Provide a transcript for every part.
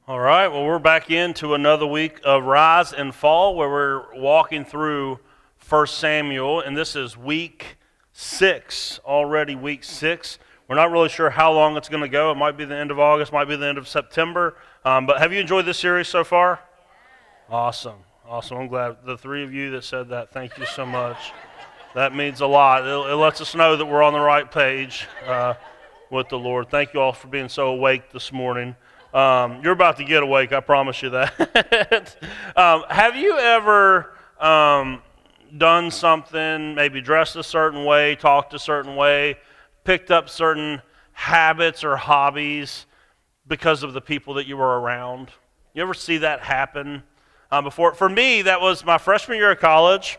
All right, well, we're back into another week of Rise and Fall where we're walking through 1 Samuel, and this is week 6, already week 6. We're not really sure how long it's going to go. It might be the end of August, might be the end of September. But have you enjoyed this series so far? Awesome. I'm glad. The three of you that said that, thank you so much. That means a lot. It lets us know that we're on the right page with the Lord. Thank you all for being so awake this morning. You're about to get awake, I promise you that. Have you ever done something, maybe dressed a certain way, talked a certain way, picked up certain habits or hobbies because of the people that you were around? You ever see that happen before? For me, that was my freshman year of college.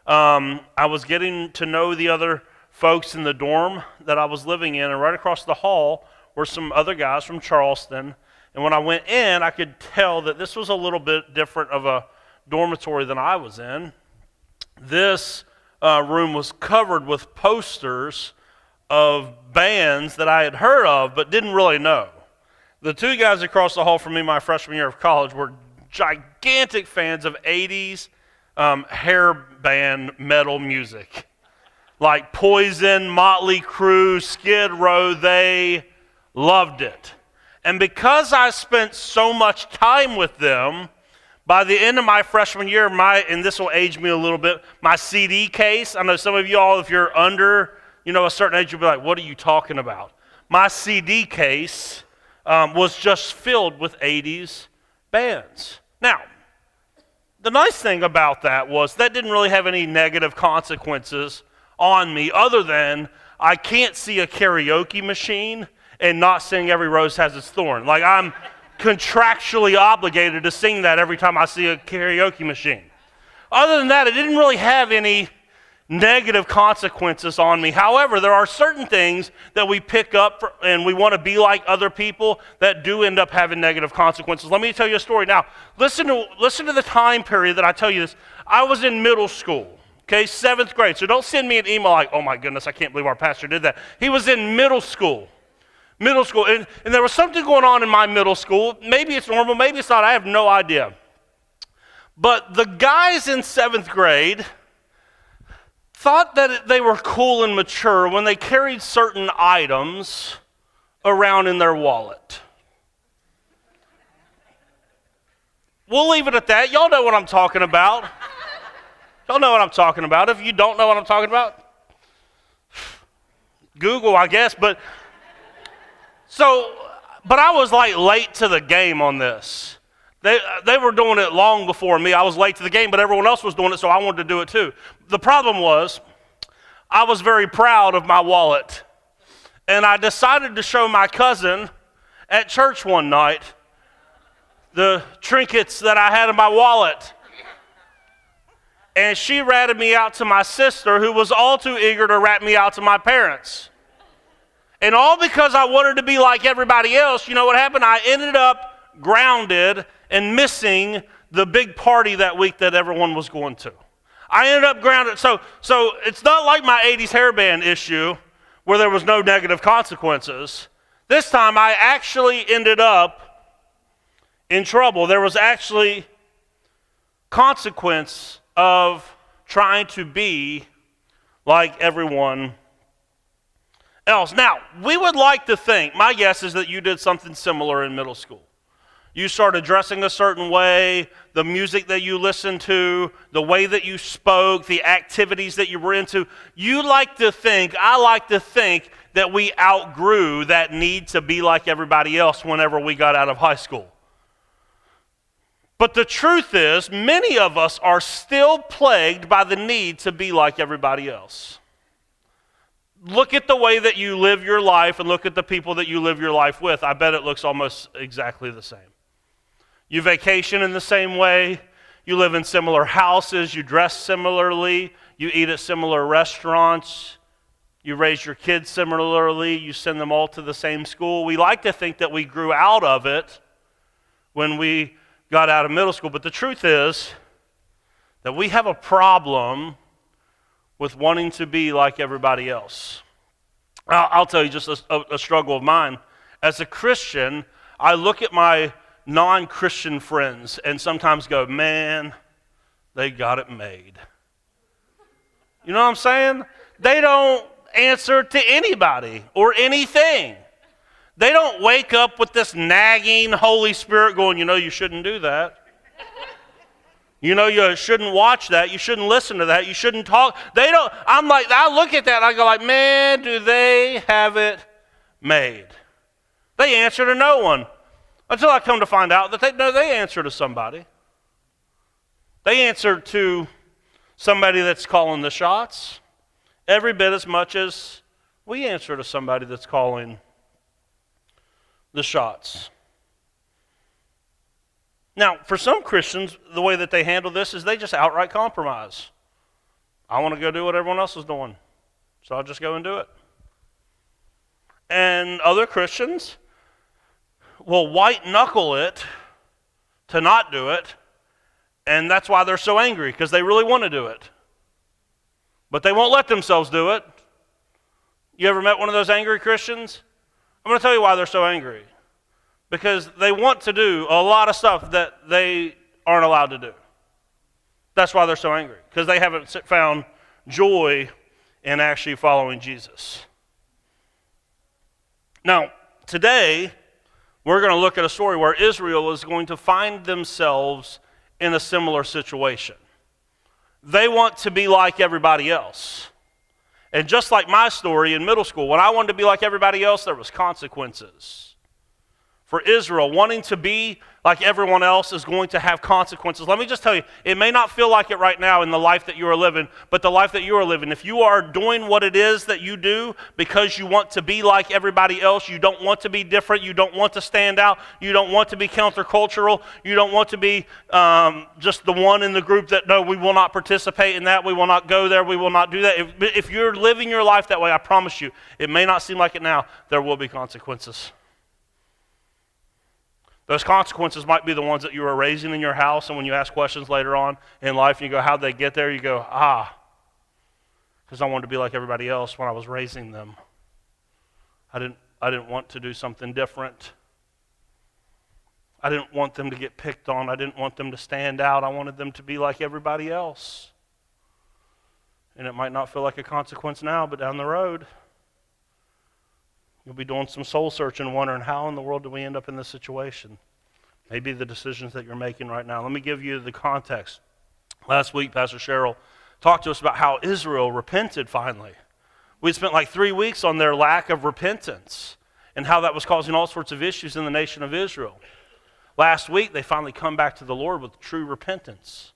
I was getting to know the other folks in the dorm that I was living in, and right across the hall were some other guys from Charleston. And when I went in, I could tell that this was a little bit different of a dormitory than I was in. This room was covered with posters of bands that I had heard of but didn't really know. The two guys across the hall from me my freshman year of college were gigantic fans of 80s hair band metal music. Like Poison, Motley Crue, Skid Row, they loved it. And because I spent so much time with them, by the end of my freshman year, and this will age me a little bit, my CD case, I know some of you all, if you're under, a certain age, you'll be like, what are you talking about? My CD case was just filled with 80s bands. Now, the nice thing about that was that didn't really have any negative consequences on me other than I can't see a karaoke machine and not sing Every Rose Has Its Thorn. Like, I'm contractually obligated to sing that every time I see a karaoke machine. Other than that, it didn't really have any negative consequences on me. However, there are certain things that we pick up and we want to be like other people that do end up having negative consequences. Let me tell you a story. Now, listen to the time period that I tell you this. I was in middle school, okay, 7th grade. So don't send me an email like, oh my goodness, I can't believe our pastor did that. He was in middle school. And there was something going on in my middle school. Maybe it's normal, maybe it's not, I have no idea. But the guys in 7th grade thought that they were cool and mature when they carried certain items around in their wallet. We'll leave it at that. Y'all know what I'm talking about. Y'all know what I'm talking about. If you don't know what I'm talking about, Google, I guess, but I was like late to the game on this. They were doing it long before me. I was late to the game, but everyone else was doing it, so I wanted to do it too. The problem was, I was very proud of my wallet, and I decided to show my cousin at church one night the trinkets that I had in my wallet. And she ratted me out to my sister, who was all too eager to rat me out to my parents. And all because I wanted to be like everybody else. You know what happened? I ended up grounded and missing the big party that week that everyone was going to. I ended up grounded. So it's not like my 80s hairband issue where there was no negative consequences. This time I actually ended up in trouble. There was actually consequence of trying to be like everyone else. Now, we would like to think, my guess is that you did something similar in middle school. You started dressing a certain way, the music that you listened to, the way that you spoke, the activities that you were into. I like to think that we outgrew that need to be like everybody else whenever we got out of high school. But the truth is, many of us are still plagued by the need to be like everybody else. Look at the way that you live your life and look at the people that you live your life with. I bet it looks almost exactly the same. You vacation in the same way. You live in similar houses. You dress similarly. You eat at similar restaurants. You raise your kids similarly. You send them all to the same school. We like to think that we grew out of it when we got out of middle school. But the truth is that we have a problem with wanting to be like everybody else. I'll tell you just a struggle of mine. As a Christian, I look at my non-Christian friends and sometimes go, man, they got it made. You know what I'm saying? They don't answer to anybody or anything. They don't wake up with this nagging Holy Spirit going, you shouldn't do that. You shouldn't watch that. You shouldn't listen to that. You shouldn't talk. I look at that and I go like, man, do they have it made? They answer to no one. Until I come to find out that they answer to somebody. They answer to somebody that's calling the shots every bit as much as we answer to somebody that's calling the shots. Now, for some Christians, the way that they handle this is they just outright compromise. I want to go do what everyone else is doing, so I'll just go and do it. And other Christians will white-knuckle it to not do it, and that's why they're so angry, because they really want to do it. But they won't let themselves do it. You ever met one of those angry Christians? I'm going to tell you why they're so angry. Because they want to do a lot of stuff that they aren't allowed to do. That's why they're so angry, because they haven't found joy in actually following Jesus. Now, today, we're going to look at a story where Israel is going to find themselves in a similar situation. They want to be like everybody else. And just like my story in middle school, when I wanted to be like everybody else, there was consequences. For Israel, wanting to be like everyone else is going to have consequences. Let me just tell you, it may not feel like it right now in the life that you are living, but the life that you are living, if you are doing what it is that you do because you want to be like everybody else, you don't want to be different, you don't want to stand out, you don't want to be countercultural, you don't want to be just the one in the group that, no, we will not participate in that, we will not go there, we will not do that. If you're living your life that way, I promise you, it may not seem like it now, there will be consequences. Those consequences might be the ones that you were raising in your house, and when you ask questions later on in life and you go, how'd they get there? You go, because I wanted to be like everybody else when I was raising them. I didn't want to do something different. I didn't want them to get picked on. I didn't want them to stand out. I wanted them to be like everybody else. And it might not feel like a consequence now, but down the road, you'll be doing some soul searching, wondering how in the world do we end up in this situation? Maybe the decisions that you're making right now. Let me give you the context. Last week, Pastor Cheryl talked to us about how Israel repented finally. We spent like 3 weeks on their lack of repentance and how that was causing all sorts of issues in the nation of Israel. Last week, they finally come back to the Lord with true repentance.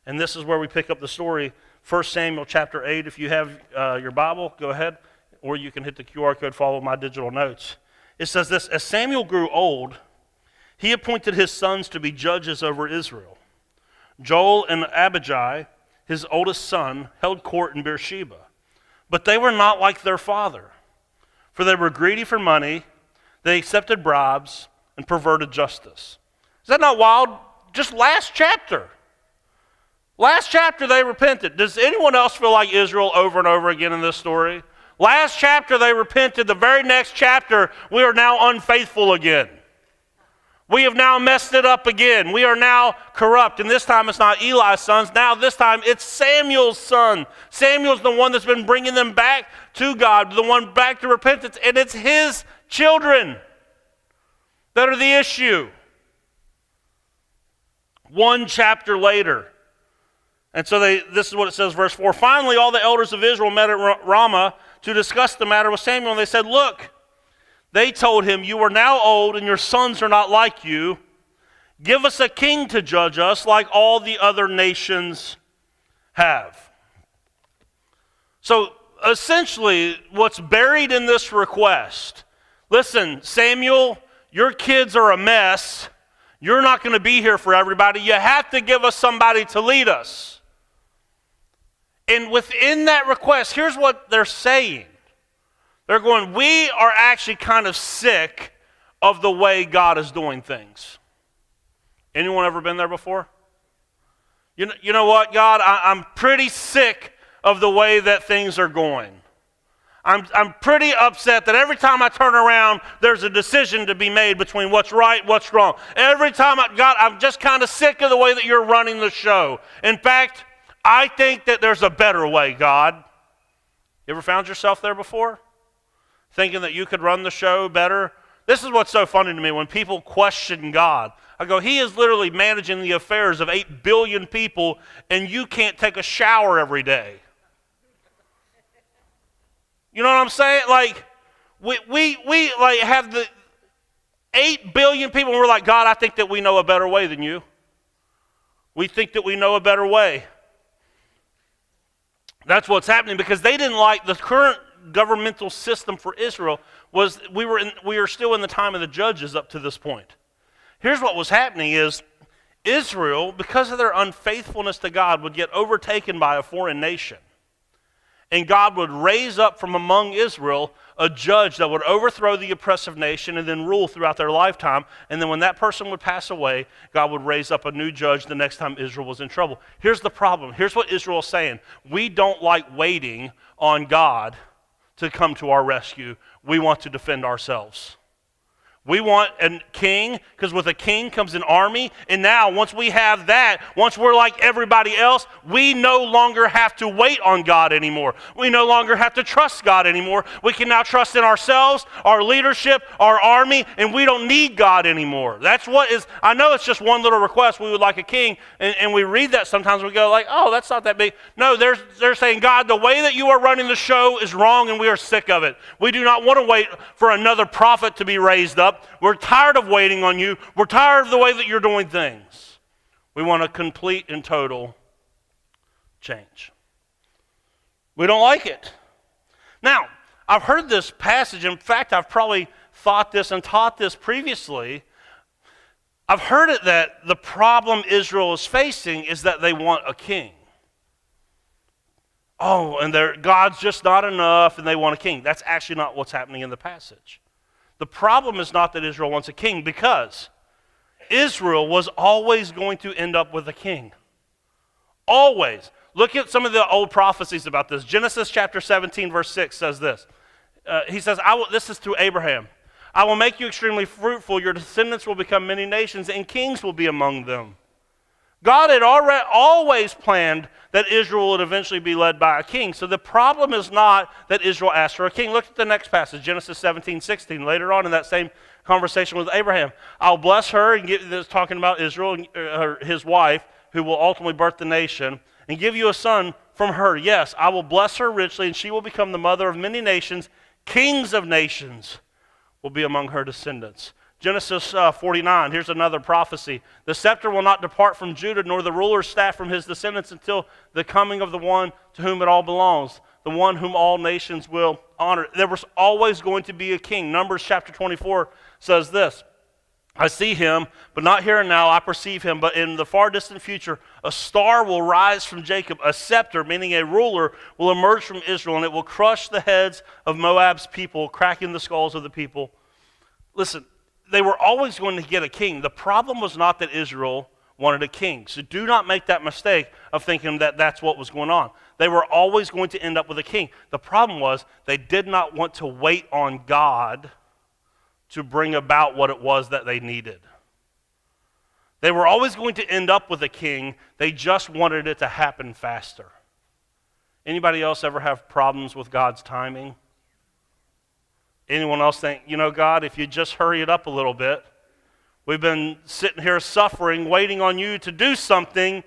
And this is where we pick up the story, 1 Samuel chapter 8. If you have your Bible, go ahead. Or you can hit the QR code, follow my digital notes. It says this, as Samuel grew old, he appointed his sons to be judges over Israel. Joel and Abijah, his oldest son, held court in Beersheba. But they were not like their father, for they were greedy for money, they accepted bribes, and perverted justice. Is that not wild? Just last chapter. Last chapter they repented. Does anyone else feel like Israel over and over again in this story? Last chapter they repented. The very next chapter, we are now unfaithful again. We have now messed it up again. We are now corrupt. And this time it's not Eli's sons. Now this time it's Samuel's son. Samuel's the one that's been bringing them back to God, the one back to repentance. And it's his children that are the issue. One chapter later. And so this is what it says, verse 4. Finally, all the elders of Israel met at Ramah to discuss the matter with Samuel. And they said, look, they told him, you are now old and your sons are not like you. Give us a king to judge us like all the other nations have. So essentially, what's buried in this request, listen, Samuel, your kids are a mess. You're not going to be here for everybody. You have to give us somebody to lead us. And within that request, here's what they're saying. They're going, we are actually kind of sick of the way God is doing things. Anyone ever been there before? You know what, God? I'm pretty sick of the way that things are going. I'm pretty upset that every time I turn around, there's a decision to be made between what's right, what's wrong. Every time God, I'm just kind of sick of the way that you're running the show. In fact, I think that there's a better way, God. You ever found yourself there before? Thinking that you could run the show better? This is what's so funny to me when people question God. I go, he is literally managing the affairs of 8 billion people, and you can't take a shower every day. You know what I'm saying? Like, we like have the 8 billion people, and we're like, God, I think that we know a better way than you. We think that we know a better way. That's what's happening because they didn't like the current governmental system for Israel. We were still in the time of the judges up to this point. Here's what was happening is Israel, because of their unfaithfulness to God, would get overtaken by a foreign nation. And God would raise up from among Israel a judge that would overthrow the oppressive nation and then rule throughout their lifetime. And then when that person would pass away, God would raise up a new judge the next time Israel was in trouble. Here's the problem. Here's what Israel is saying. We don't like waiting on God to come to our rescue. We want to defend ourselves. We want a king, because with a king comes an army, and now once we have that, once we're like everybody else, we no longer have to wait on God anymore. We no longer have to trust God anymore. We can now trust in ourselves, our leadership, our army, and we don't need God anymore. That's what is, I know it's just one little request, we would like a king, and we read that sometimes, we go like, oh, that's not that big. No, they're saying, God, the way that you are running the show is wrong, and we are sick of it. We do not want to wait for another prophet to be raised up. We're tired of waiting on you. We're tired of the way that you're doing things. We want a complete and total change. We don't like it. Now, I've heard this passage. In fact, I've probably thought this and taught this previously. I've heard it that the problem Israel is facing is that they want a king. Oh, and God's just not enough, and they want a king. That's actually not what's happening in the passage. The problem is not that Israel wants a king, because Israel was always going to end up with a king. Always. Look at some of the old prophecies about this. Genesis chapter 17, verse 6 says this. He says, this is to Abraham. I will make you extremely fruitful. Your descendants will become many nations, and kings will be among them. God had always planned that Israel would eventually be led by a king. So the problem is not that Israel asked for a king. Look at the next passage, Genesis 17:16. Later on in that same conversation with Abraham, I'll bless her, and this talking about Israel, his wife, who will ultimately birth the nation, and give you a son from her. Yes, I will bless her richly, and she will become the mother of many nations. Kings of nations will be among her descendants. Genesis 49, here's another prophecy. The scepter will not depart from Judah, nor the ruler's staff from his descendants until the coming of the one to whom it all belongs, the one whom all nations will honor. There was always going to be a king. Numbers chapter 24 says this, I see him, but not here and now. I perceive him, but in the far distant future, a star will rise from Jacob. A scepter, meaning a ruler, will emerge from Israel, and it will crush the heads of Moab's people, cracking the skulls of the people. Listen, they were always going to get a king. The problem was not that Israel wanted a king. So do not make that mistake of thinking that that's what was going on. They were always going to end up with a king. The problem was they did not want to wait on God to bring about what it was that they needed. They were always going to end up with a king. They just wanted it to happen faster. Anybody else ever have problems with God's timing? Anyone else think, God, if you just hurry it up a little bit, we've been sitting here suffering, waiting on you to do something,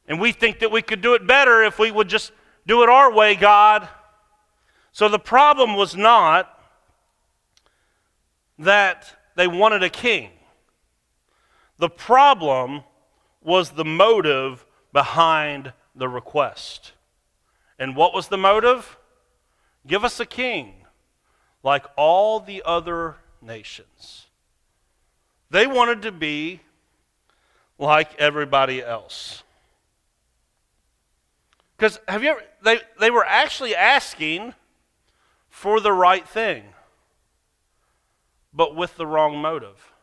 and we think that we could do it better if we would just do it our way, God. So the problem was not that they wanted a king. The problem was the motive behind the request. And what was the motive? Give us a king like all the other nations. They wanted to be like everybody else. Because they were actually asking for the right thing, but with the wrong motive.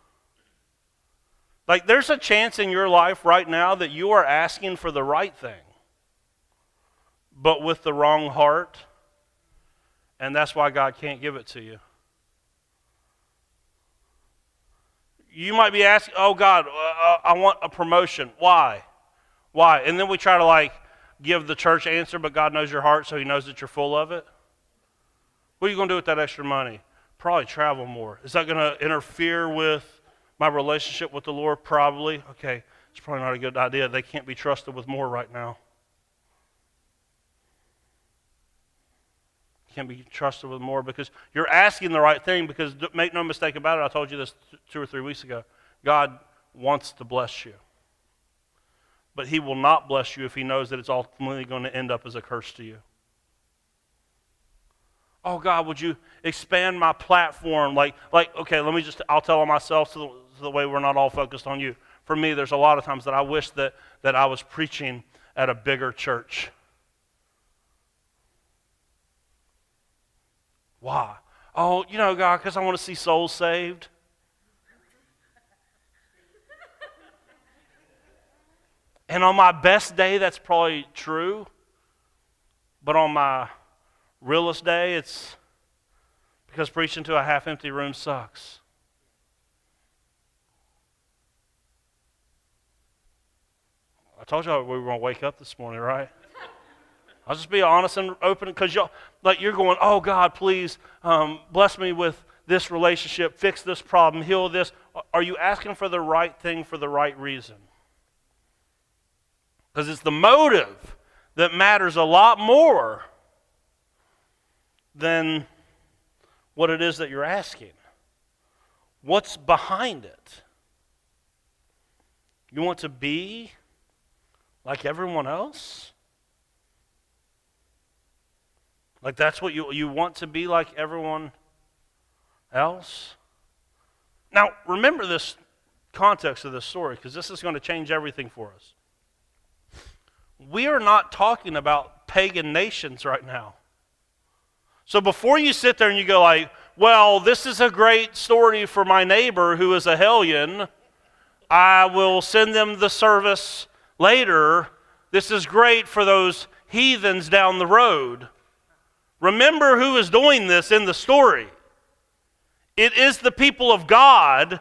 Like there's a chance in your life right now that you are asking for the right thing, but with the wrong heart And that's why God can't give it to you. You might be asking, oh God, I want a promotion. Why? Why? And then we try to give the church answer, but God knows your heart, so he knows that you're full of it. What are you going to do with that extra money? Probably travel more. Is that going to interfere with my relationship with the Lord? Probably. Okay, it's probably not a good idea. They can't be trusted with more right now. Can't be trusted with more because you're asking the right thing, because make no mistake about it, I told you this 2 or 3 weeks ago, God wants to bless you. But he will not bless you if he knows that it's ultimately going to end up as a curse to you. Oh God, would you expand my platform? Okay, I'll tell myself so the way we're not all focused on you. For me, there's a lot of times that I wish that I was preaching at a bigger church. Why? Oh, God, because I want to see souls saved. And on my best day, that's probably true. But on my realest day, it's because preaching to a half-empty room sucks. I told y'all we were going to wake up this morning, right? I'll just be honest and open, because you're going, oh God, please bless me with this relationship, fix this problem, heal this. Are you asking for the right thing for the right reason? Because it's the motive that matters a lot more than what it is that you're asking. What's behind it? You want to be like everyone else? Like that's what you want to be like everyone else? Now, remember this context of this story, because this is going to change everything for us. We are not talking about pagan nations right now. So before you sit there and you go well, this is a great story for my neighbor who is a hellion, I will send them the service later. This is great for those heathens down the road. Remember who is doing this in the story. It is the people of God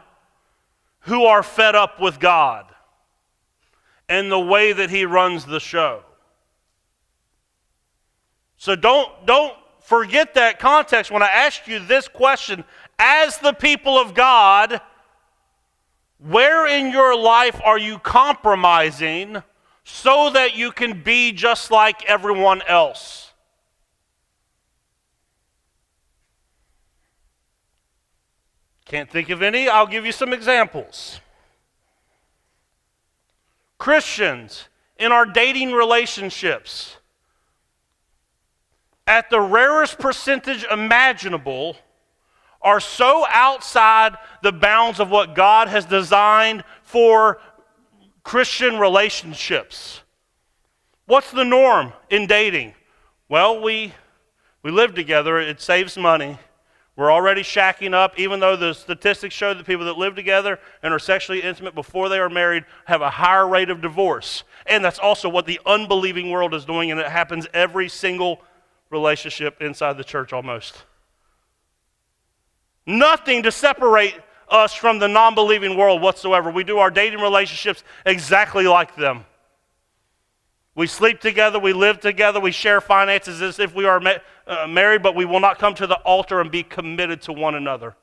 who are fed up with God and the way that he runs the show. So don't forget that context when I asked you this question. As the people of God, where in your life are you compromising so that you can be just like everyone else? Can't think of any? I'll give you some examples. Christians in our dating relationships, at the rarest percentage imaginable, are so outside the bounds of what God has designed for Christian relationships. What's the norm in dating? Well, we live together. It saves money. We're already shacking up, even though the statistics show that people that live together and are sexually intimate before they are married have a higher rate of divorce. And that's also what the unbelieving world is doing, and it happens every single relationship inside the church almost. Nothing to separate us from the non-believing world whatsoever. We do our dating relationships exactly like them. We sleep together, we live together, we share finances as if we are married, but we will not come to the altar and be committed to one another.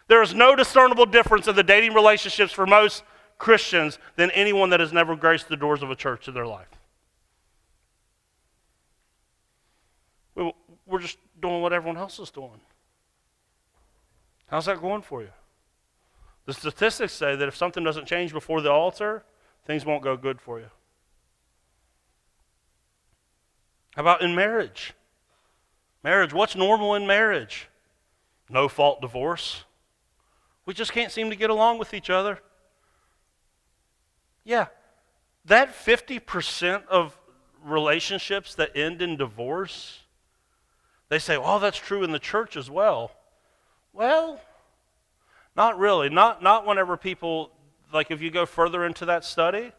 There is no discernible difference in the dating relationships for most Christians than anyone that has never graced the doors of a church in their life. We're just doing what everyone else is doing. How's that going for you? The statistics say that if something doesn't change before the altar, things won't go good for you. How about in marriage? Marriage, what's normal in marriage? No fault divorce. We just can't seem to get along with each other. Yeah, that 50% of relationships that end in divorce, they say, oh, that's true in the church as well. Well, not really. Not whenever people, if you go further into that study,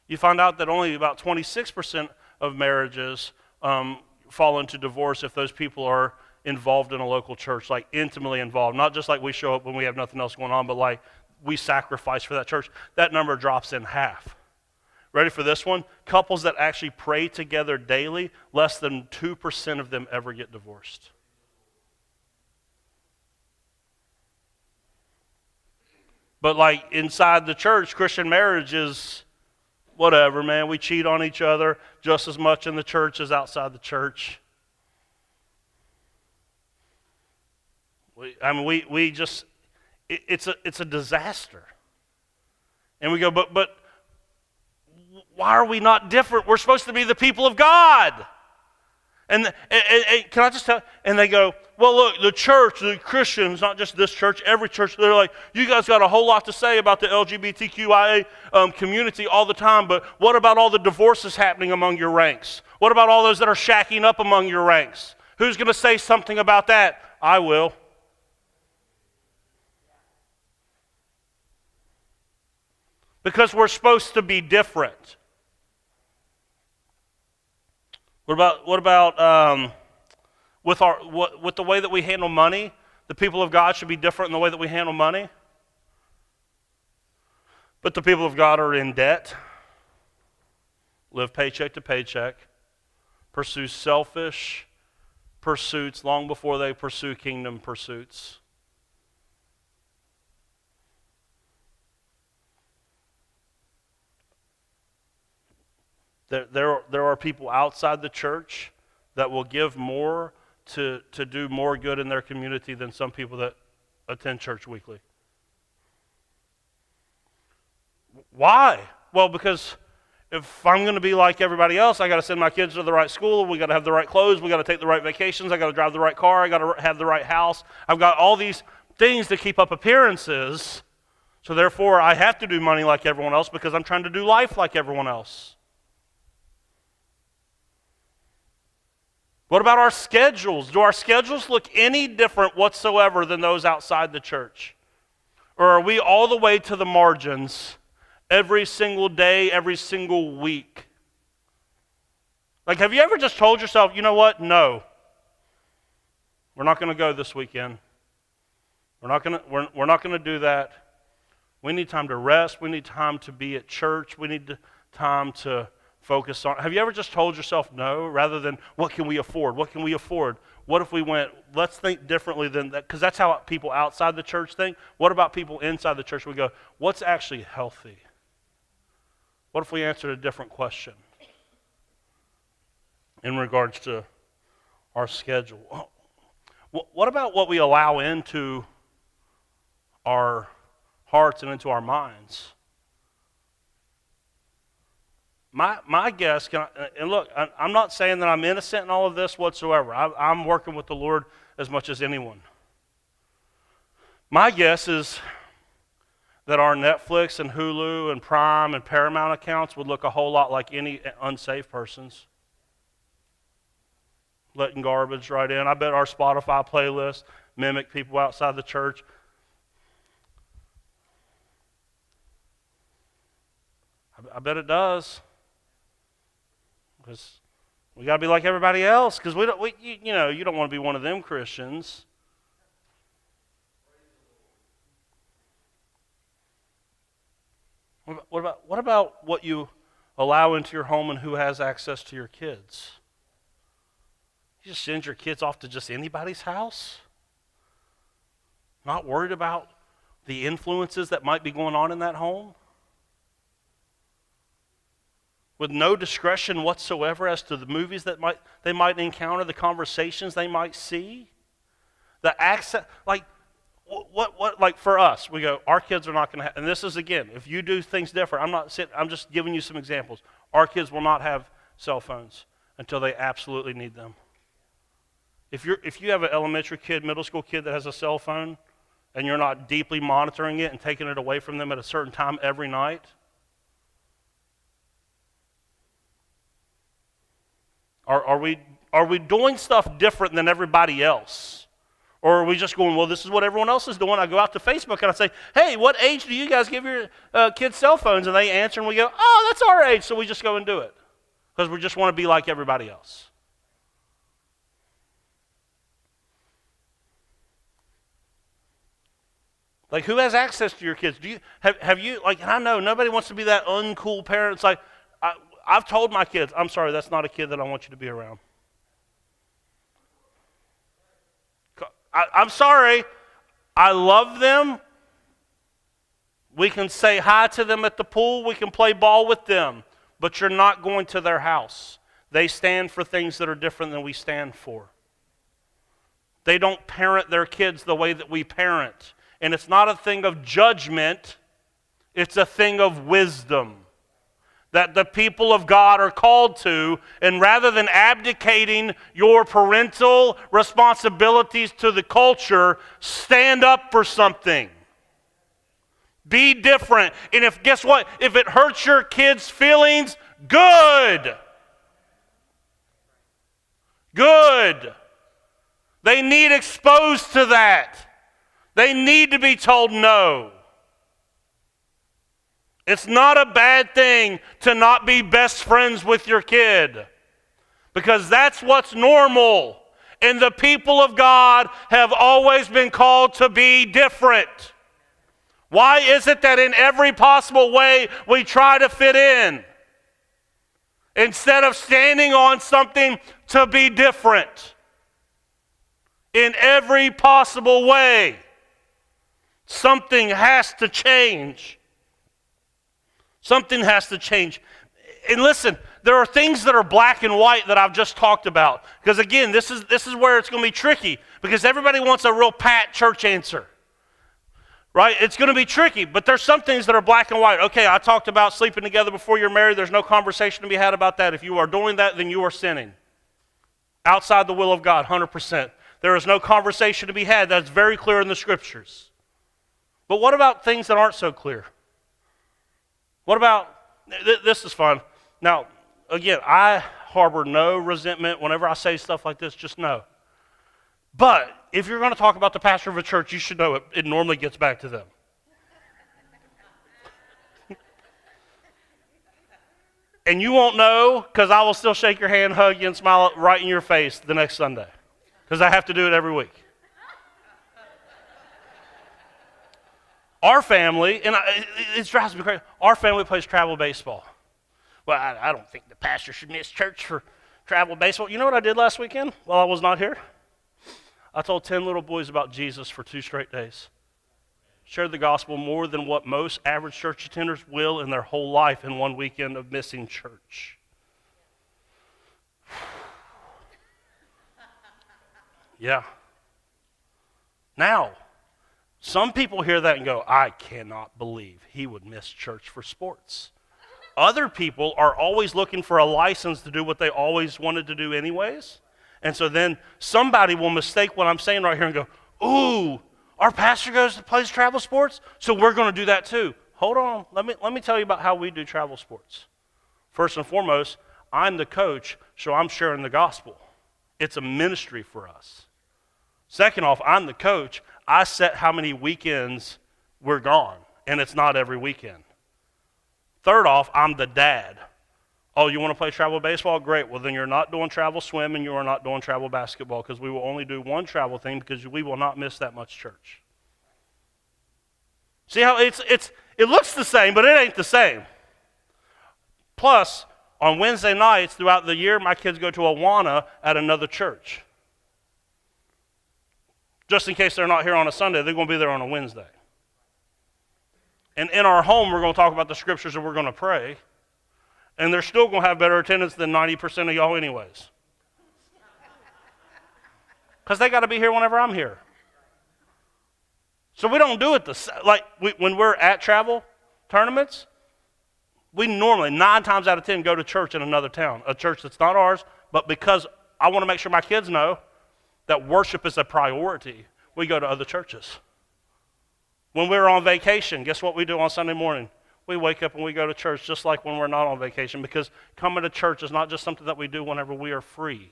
you find out that only about 26% of marriages fall into divorce if those people are involved in a local church, like intimately involved. Not just like we show up when we have nothing else going on, but like we sacrifice for that church. That number drops in half. Ready for this one? Couples that actually pray together daily, less than 2% of them ever get divorced. But like inside the church, Christian marriage is whatever, man. We cheat on each other just as much in the church as outside the church. We just, it's a disaster. And we go, but why are we not different? We're supposed to be the people of God. And can I just tell? And they go, well, look, the church, the Christians, not just this church, every church, they're like, you guys got a whole lot to say about the LGBTQIA community all the time, but what about all the divorces happening among your ranks? What about all those that are shacking up among your ranks? Who's going to say something about that? I will. Because we're supposed to be different. What about with the way that we handle money? The people of God should be different in the way that we handle money. But the people of God are in debt, live paycheck to paycheck, pursue selfish pursuits long before they pursue kingdom pursuits. There are people outside the church that will give more to do more good in their community than some people that attend church weekly. Why? Well, because if I'm going to be like everybody else, I got to send my kids to the right school, we got to have the right clothes, we got to take the right vacations, I got to drive the right car, I got to have the right house. I've got all these things to keep up appearances, so therefore I have to do money like everyone else because I'm trying to do life like everyone else. What about our schedules? Do our schedules look any different whatsoever than those outside the church? Or are we all the way to the margins every single day, every single week? Like, have you ever just told yourself, you know what? No. We're not going to go this weekend. We're not going to do that. We need time to rest. We need time to be at church. We need time to focus on. Have you ever just told yourself no rather than what can we afford? What can we afford? What if we went, let's think differently than that? Because that's how people outside the church think. What about people inside the church? We go, what's actually healthy? What if we answered a different question in regards to our schedule? What about what we allow into our hearts and into our minds? My guess, and look, I'm not saying that I'm innocent in all of this whatsoever. I'm working with the Lord as much as anyone. My guess is that our Netflix and Hulu and Prime and Paramount accounts would look a whole lot like any unsaved person's. Letting garbage right in. I bet our Spotify playlist mimic people outside the church. I bet it does. Because we got to be like everybody else. Because you don't want to be one of them Christians. What about what you allow into your home and who has access to your kids? You just send your kids off to just anybody's house? Not worried about the influences that might be going on in that home? With no discretion whatsoever as to the movies that they might encounter, the conversations they might see, the access, like for us, we go, our kids are not going to have, and this is again, if you do things different, I'm just giving you some examples. Our kids will not have cell phones until they absolutely need them. If you have an elementary kid, middle school kid that has a cell phone, and you're not deeply monitoring it and taking it away from them at a certain time every night, Are we doing stuff different than everybody else? Or are we just going, well, this is what everyone else is doing? I go out to Facebook and I say, hey, what age do you guys give your kids cell phones? And they answer and we go, oh, that's our age. So we just go and do it. Because we just want to be like everybody else. Like, who has access to your kids? Do you have you, like, I know nobody wants to be that uncool parent. It's like, I've told my kids, I'm sorry, that's not a kid that I want you to be around. I'm sorry, I love them. We can say hi to them at the pool. We can play ball with them. But you're not going to their house. They stand for things that are different than we stand for. They don't parent their kids the way that we parent. And it's not a thing of judgment. It's a thing of wisdom that the people of God are called to. And rather than abdicating your parental responsibilities to the culture, stand up for something. Be different. And guess what? If it hurts your kids' feelings, good. Good. They need exposed to that. They need to be told no. It's not a bad thing to not be best friends with your kid, because that's what's normal. And the people of God have always been called to be different. Why is it that in every possible way we try to fit in instead of standing on something to be different? In every possible way, something has to change. Something has to change. And listen, there are things that are black and white that I've just talked about. Because again, this is where it's going to be tricky, because everybody wants a real pat church answer. Right? It's going to be tricky, but there's some things that are black and white. Okay, I talked about sleeping together before you're married. There's no conversation to be had about that. If you are doing that, then you are sinning. Outside the will of God, 100%. There is no conversation to be had. That's very clear in the Scriptures. But what about things that aren't so clear? What about, this is fun. Now, again, I harbor no resentment whenever I say stuff like this, just know. But if you're going to talk about the pastor of a church, you should know it normally gets back to them. And you won't know, because I will still shake your hand, hug you, and smile right in your face the next Sunday. Because I have to do it every week. Our family, and it drives me crazy, our family plays travel baseball. Well, I don't think the pastor should miss church for travel baseball. You know what I did last weekend while I was not here? I told 10 little boys about Jesus for 2 straight days. Shared the gospel more than what most average church attenders will in their whole life in one weekend of missing church. Yeah. Now, some people hear that and go, I cannot believe he would miss church for sports. Other people are always looking for a license to do what they always wanted to do anyways. And so then somebody will mistake what I'm saying right here and go, ooh, our pastor plays travel sports, so we're going to do that too. Hold on. Let me tell you about how we do travel sports. First and foremost, I'm the coach, so I'm sharing the gospel. It's a ministry for us. Second off, I'm the coach. I set how many weekends we're gone, and it's not every weekend. Third off, I'm the dad. Oh, you want to play travel baseball? Great. Well, then you're not doing travel swim and you are not doing travel basketball, because we will only do one travel thing, because we will not miss that much church. See how it looks the same, but it ain't the same. Plus, on Wednesday nights throughout the year, my kids go to Awana at another church. Just in case they're not here on a Sunday, they're going to be there on a Wednesday. And in our home, we're going to talk about the scriptures and we're going to pray. And they're still going to have better attendance than 90% of y'all anyways. Because they got to be here whenever I'm here. So we don't do it when we're at travel tournaments, we normally 9 times out of 10 go to church in another town, a church that's not ours, but because I want to make sure my kids know that worship is a priority, we go to other churches. When we're on vacation, guess what we do on Sunday morning? We wake up and we go to church just like when we're not on vacation, because coming to church is not just something that we do whenever we are free.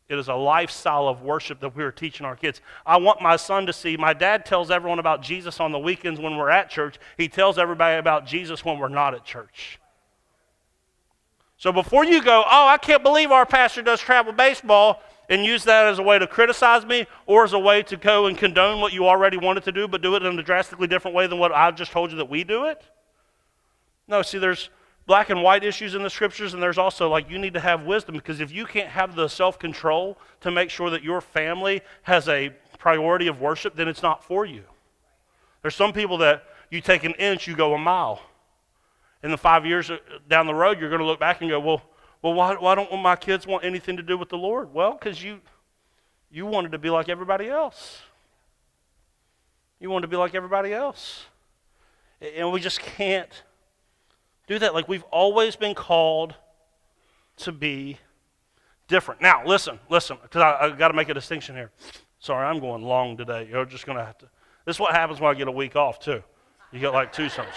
It is a lifestyle of worship that we are teaching our kids. I want my son to see, my dad tells everyone about Jesus on the weekends when we're at church. He tells everybody about Jesus when we're not at church. So before you go, oh, I can't believe our pastor does travel baseball, and use that as a way to criticize me or as a way to go and condone what you already wanted to do, but do it in a drastically different way than what I just told you that we do it? No, see, there's black and white issues in the scriptures, and there's also like you need to have wisdom, because if you can't have the self-control to make sure that your family has a priority of worship, then it's not for you. There's some people that you take an inch, you go a mile. In the 5 years down the road, you're going to look back and go, well, why don't my kids want anything to do with the Lord? Well, because you wanted to be like everybody else. You wanted to be like everybody else. And we just can't do that. Like, we've always been called to be different. Now, listen, because I got to make a distinction here. Sorry, I'm going long today. You're just going to have to. This is what happens when I get a week off, too. You get like two sums.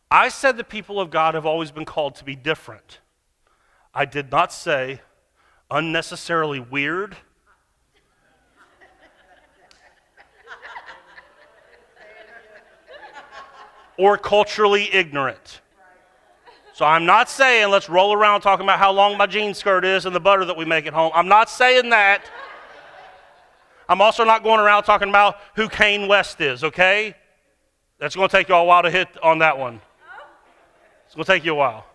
I said the people of God have always been called to be different. I did not say unnecessarily weird. Or culturally ignorant. So I'm not saying let's roll around talking about how long my jean skirt is and the butter that we make at home. I'm not saying that. I'm also not going around talking about who Kanye West is, okay? That's going to take you a while to hit on that one. It's going to take you a while.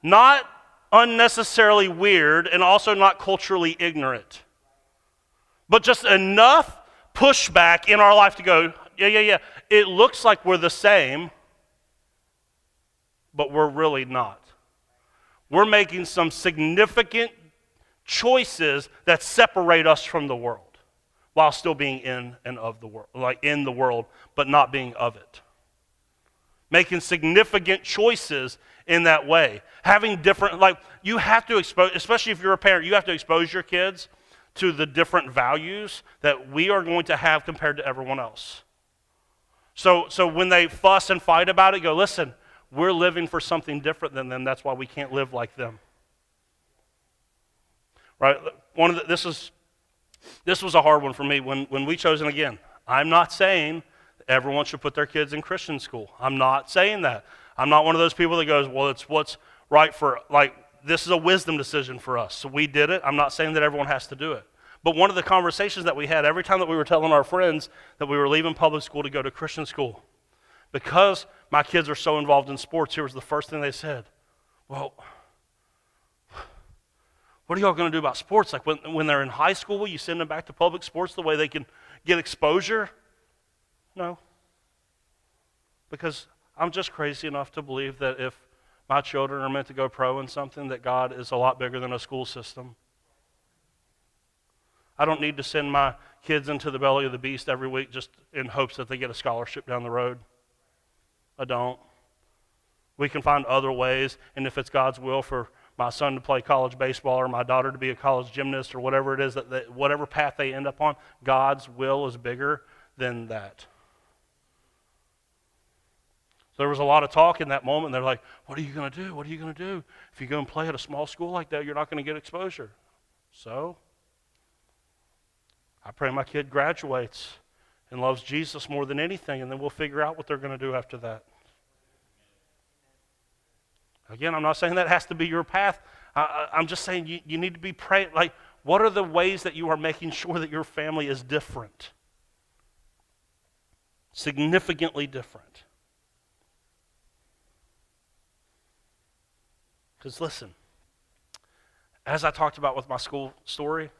Not unnecessarily weird and also not culturally ignorant. But just enough pushback in our life to go, yeah. It looks like we're the same, but we're really not. We're making some significant choices that separate us from the world while still being in and of the world, like in the world, but not being of it. Making significant choices in that way. Having different, like, you have to expose, especially if you're a parent, you have to expose your kids to the different values that we are going to have compared to everyone else. So when they fuss and fight about it, go, listen, we're living for something different than them. That's why we can't live like them. Right? This was a hard one for me when we chose, and again, I'm not saying everyone should put their kids in Christian school. I'm not saying that. I'm not one of those people that goes, well, it's what's right for, like, this is a wisdom decision for us. So we did it. I'm not saying that everyone has to do it. But one of the conversations that we had every time that we were telling our friends that we were leaving public school to go to Christian school, because my kids are so involved in sports, here was the first thing they said. Well, what are y'all going to do about sports? Like when they're in high school, will you send them back to public sports the way they can get exposure? No. Because I'm just crazy enough to believe that if my children are meant to go pro in something, that God is a lot bigger than a school system. I don't need to send my kids into the belly of the beast every week just in hopes that they get a scholarship down the road. I don't. We can find other ways, and if it's God's will for my son to play college baseball or my daughter to be a college gymnast or whatever it is, that whatever path they end up on, God's will is bigger than that. So there was a lot of talk in that moment. They're like, what are you going to do? What are you going to do? If you go and play at a small school like that, you're not going to get exposure. So I pray my kid graduates and loves Jesus more than anything, and then we'll figure out what they're going to do after that. Again, I'm not saying that has to be your path. I'm just saying you need to be praying. Like, what are the ways that you are making sure that your family is different? Significantly different. Because listen, as I talked about with my school story,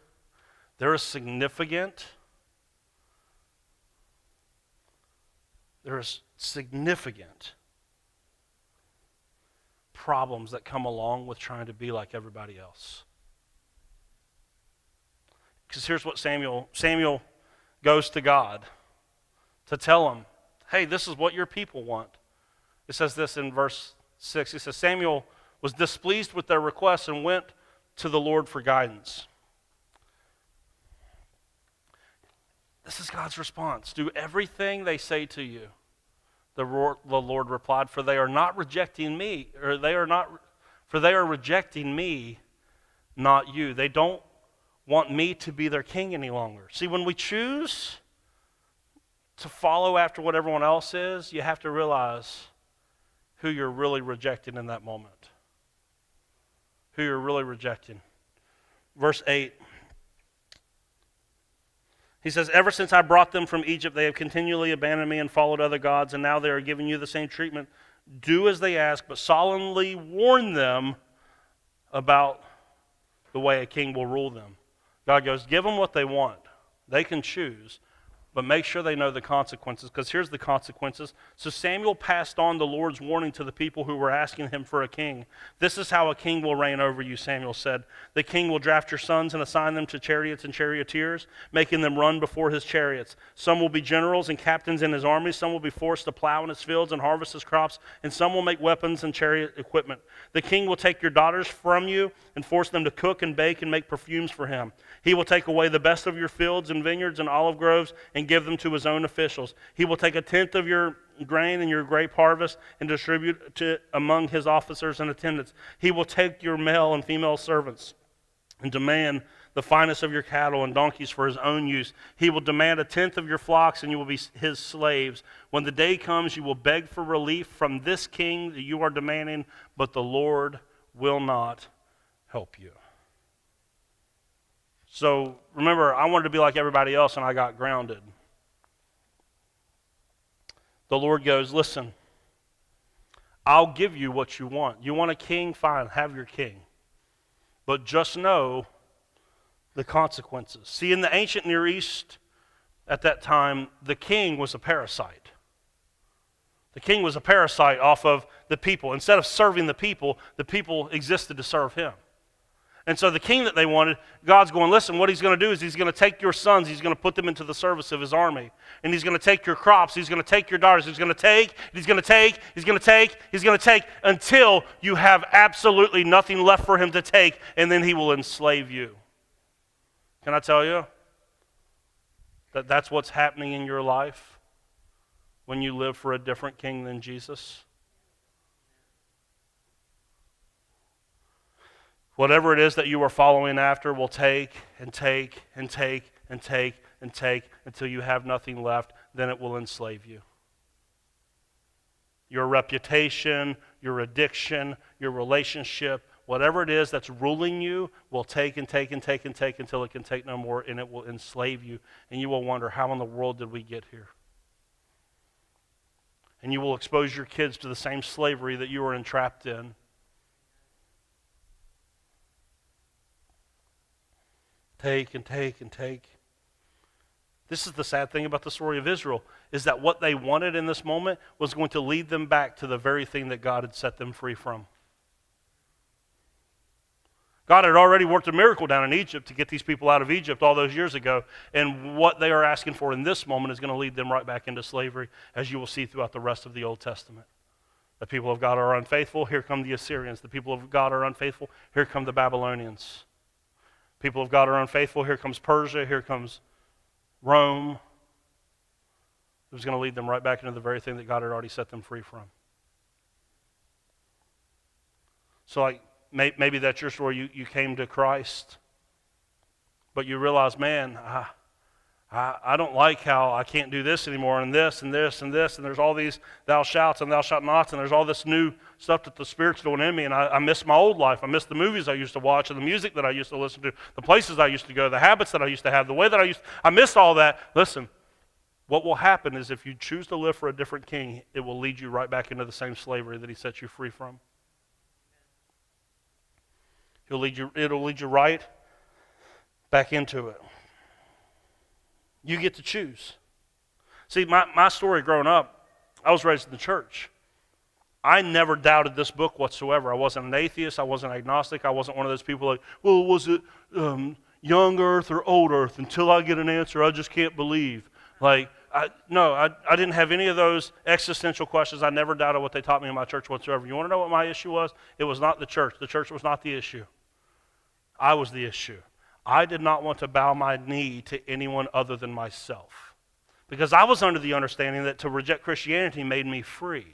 there is significant problems that come along with trying to be like everybody else. Because here's what Samuel goes to God to tell him, hey, this is what your people want. It says this in verse 6. He says, Samuel was displeased with their requests and went to the Lord for guidance. This is God's response. Do everything they say to you. The Lord replied, for they are rejecting me, not you. They don't want me to be their king any longer. See, when we choose to follow after what everyone else is, you have to realize who you're really rejecting in that moment. Who you're really rejecting. Verse 8. He says, ever since I brought them from Egypt, they have continually abandoned me and followed other gods, and now they are giving you the same treatment. Do as they ask, but solemnly warn them about the way a king will rule them. God goes, give them what they want. They can choose, but make sure they know the consequences, because here's the consequences. So Samuel passed on the Lord's warning to the people who were asking him for a king. This is how a king will reign over you, Samuel said. The king will draft your sons and assign them to chariots and charioteers, making them run before his chariots. Some will be generals and captains in his army. Some will be forced to plow in his fields and harvest his crops, and some will make weapons and chariot equipment. The king will take your daughters from you and force them to cook and bake and make perfumes for him. He will take away the best of your fields and vineyards and olive groves and give them to his own officials. He will take a tenth of your grain and your grape harvest and distribute it among his officers and attendants. He will take your male and female servants and demand the finest of your cattle and donkeys for his own use. He will demand a tenth of your flocks, and you will be his slaves. When the day comes, you will beg for relief from this king that you are demanding, but the Lord will not help you. So remember, I wanted to be like everybody else, and I got grounded. The Lord goes, listen, I'll give you what you want. You want a king? Fine, have your king. But just know the consequences. See, in the ancient Near East at that time, the king was a parasite. The king was a parasite off of the people. Instead of serving the people existed to serve him. And so the king that they wanted, God's going, listen, what he's going to do is he's going to take your sons, he's going to put them into the service of his army. And he's going to take your crops, he's going to take your daughters, he's going to take until you have absolutely nothing left for him to take, and then he will enslave you. Can I tell you that that's what's happening in your life when you live for a different king than Jesus? Whatever it is that you are following after will take until you have nothing left. Then it will enslave you. Your reputation, your addiction, your relationship, whatever it is that's ruling you will take until it can take no more, and it will enslave you. And you will wonder, how in the world did we get here? And you will expose your kids to the same slavery that you were entrapped in. Take. This is the sad thing about the story of Israel, is that what they wanted in this moment was going to lead them back to the very thing that God had set them free from. God had already worked a miracle down in Egypt to get these people out of Egypt all those years ago, and what they are asking for in this moment is going to lead them right back into slavery, as you will see throughout the rest of the Old Testament. The people of God are unfaithful, here come the Assyrians. The people of God are unfaithful, here come the Babylonians. People of God are unfaithful. Here comes Persia. Here comes Rome. It was going to lead them right back into the very thing that God had already set them free from. So maybe that's your story. You came to Christ, but you realize, man, I don't like how I can't do this anymore, and this, and this, and this, and there's all these thou shalt and thou shalt nots, and there's all this new stuff that the Spirit's doing in me, and I miss my old life. I miss the movies I used to watch, and the music that I used to listen to, the places I used to go, the habits that I used to have, the way that I miss all that. Listen, what will happen is if you choose to live for a different king, it will lead you right back into the same slavery that he set you free from. It'll lead you right back into it. You get to choose. See, my story growing up, I was raised in the church. I never doubted this book whatsoever. I wasn't an atheist. I wasn't agnostic. I wasn't one of those people like, well, was it young earth or old earth? Until I get an answer, I just can't believe. I didn't have any of those existential questions. I never doubted what they taught me in my church whatsoever. You want to know what my issue was? It was not the church. The church was not the issue. I was the issue. I did not want to bow my knee to anyone other than myself, because I was under the understanding that to reject Christianity made me free.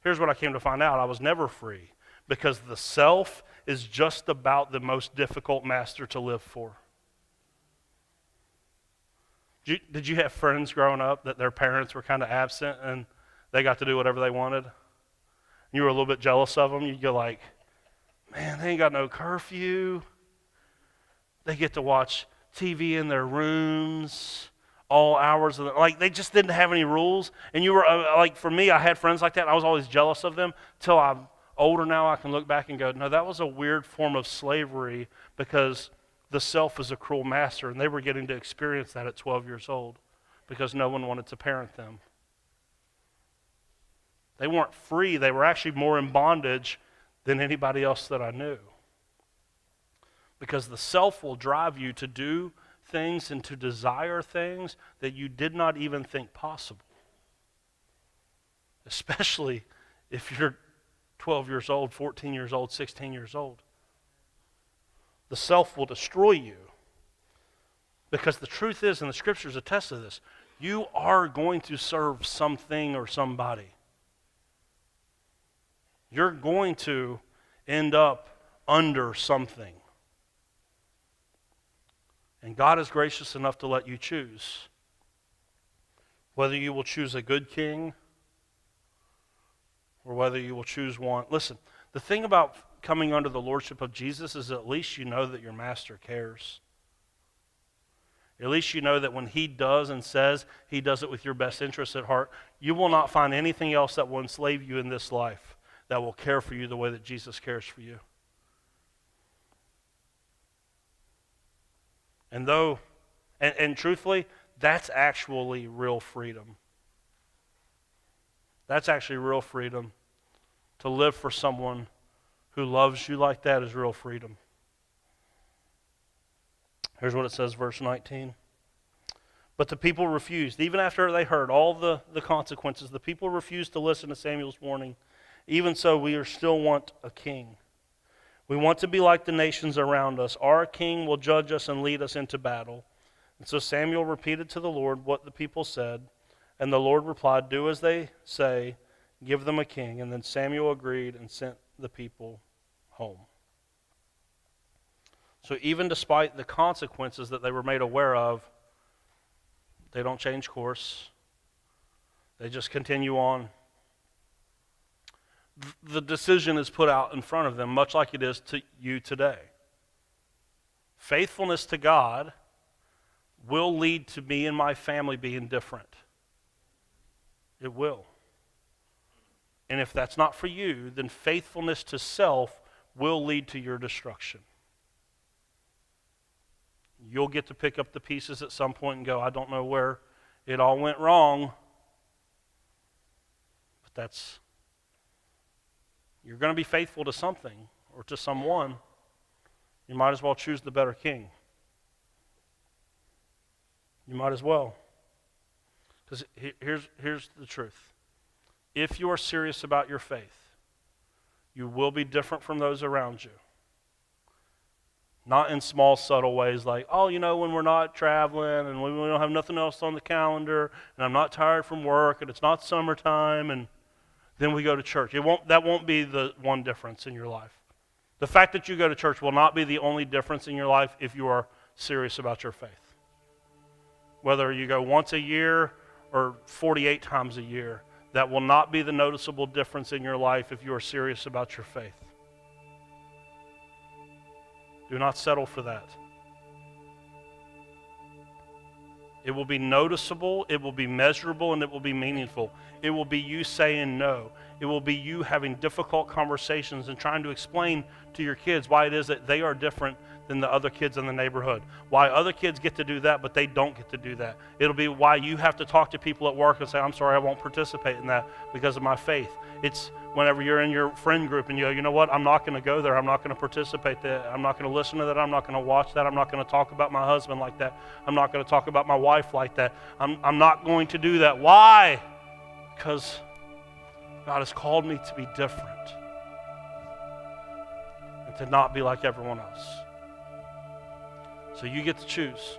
Here's what I came to find out. I was never free, because the self is just about the most difficult master to live for. Did you have friends growing up that their parents were kind of absent and they got to do whatever they wanted? You were a little bit jealous of them. You'd go like, man, they ain't got no curfew. They get to watch TV in their rooms all hours of the, like they just didn't have any rules. And you were like, for me, I had friends like that, and I was always jealous of them. Till I'm older now, I can look back and go, no, that was a weird form of slavery, because the self is a cruel master, and they were getting to experience that at 12 years old because no one wanted to parent them. They weren't free. They were actually more in bondage than anybody else that I knew. Because the self will drive you to do things and to desire things that you did not even think possible. Especially if you're 12 years old, 14 years old, 16 years old. The self will destroy you. Because the truth is, and the scriptures attest to this, you are going to serve something or somebody. You're going to end up under something. And God is gracious enough to let you choose. Whether you will choose a good king or whether you will choose one. Listen, the thing about coming under the lordship of Jesus is at least you know that your master cares. At least you know that when he does and says he does it with your best interest at heart, you will not find anything else that will enslave you in this life that will care for you the way that Jesus cares for you. And truthfully, that's actually real freedom. That's actually real freedom. To live for someone who loves you like that is real freedom. Here's what it says, verse 19. But the people refused. Even after they heard all the consequences, the people refused to listen to Samuel's warning. Even so, we still want a king. We want to be like the nations around us. Our king will judge us and lead us into battle. And so Samuel repeated to the Lord what the people said. And the Lord replied, do as they say, give them a king. And then Samuel agreed and sent the people home. So even despite the consequences that they were made aware of, they don't change course. They just continue on. The decision is put out in front of them, much like it is to you today. Faithfulness to God will lead to me and my family being different. It will. And if that's not for you, then faithfulness to self will lead to your destruction. You'll get to pick up the pieces at some point and go, I don't know where it all went wrong. But you're going to be faithful to something or to someone. You might as well choose the better king. You might as well. Because here's the truth. If you are serious about your faith, you will be different from those around you. Not in small, subtle ways like, when we're not traveling and we don't have nothing else on the calendar and I'm not tired from work and it's not summertime and then we go to church. That won't be the one difference in your life. The fact that you go to church will not be the only difference in your life if you are serious about your faith. Whether you go once a year or 48 times a year, that will not be the noticeable difference in your life if you are serious about your faith. Do not settle for that. It will be noticeable, it will be measurable, and it will be meaningful. It will be you saying no. It will be you having difficult conversations and trying to explain to your kids why it is that they are different than the other kids in the neighborhood. Why other kids get to do that, but they don't get to do that. It'll be why you have to talk to people at work and say, I'm sorry, I won't participate in that because of my faith. It's whenever you're in your friend group and you go, you know what, I'm not going to go there. I'm not going to participate there. I'm not going to listen to that. I'm not going to watch that. I'm not going to talk about my husband like that. I'm not going to talk about my wife like that. I'm not going to do that. Why? Because God has called me to be different and to not be like everyone else. So you get to choose.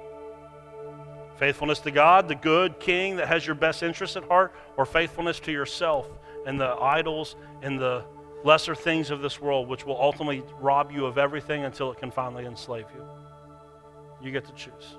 Faithfulness to God, the good king that has your best interest at heart, or faithfulness to yourself and the idols and the lesser things of this world, which will ultimately rob you of everything until it can finally enslave you. You get to choose.